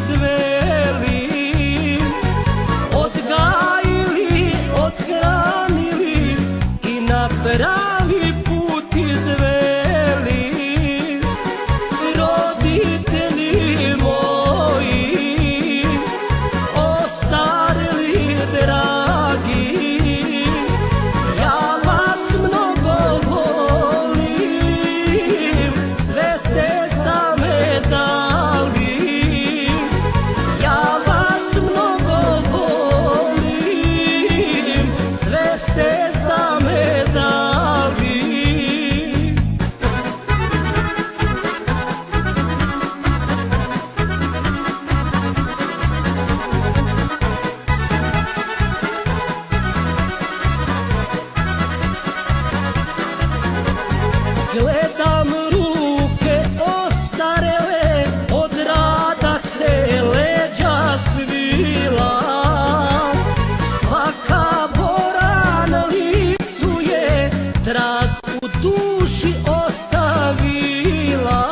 izveli, odgajili, othranili i na pravi put izveli. Roditelji moji, ostarili dragi, ja vas mnogo volim, sve ste same dali. Ja vas mnogo volim, sve ste same dali. Gledam ruke ostarele, od rada se leđa svila. Svaka bora na licu je trag u duši ostavila.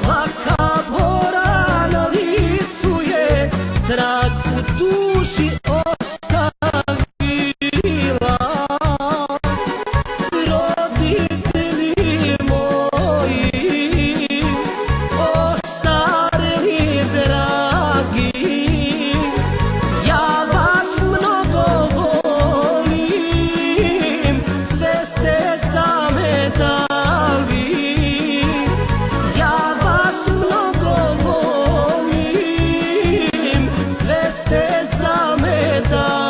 Svaka bora na licu je trag u duši ostavila. Roditelji moji, ostareli dragi, ja vas mnogo volim, sve ste same dali. Ja vas mnogo volim, sve ste same dali.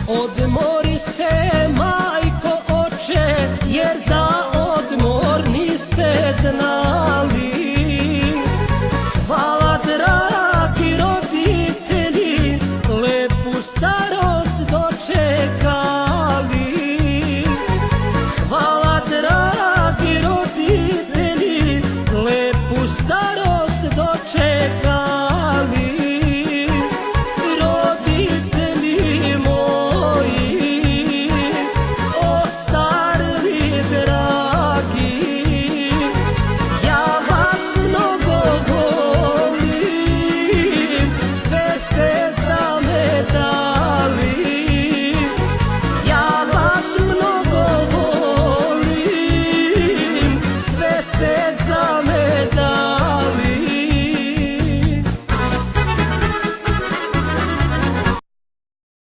Odmori se, majko, oče, jer za odmor niste znali. Hvala dragi roditelji, lepu starost dočekali. Hvala dragi roditelji, lepu starost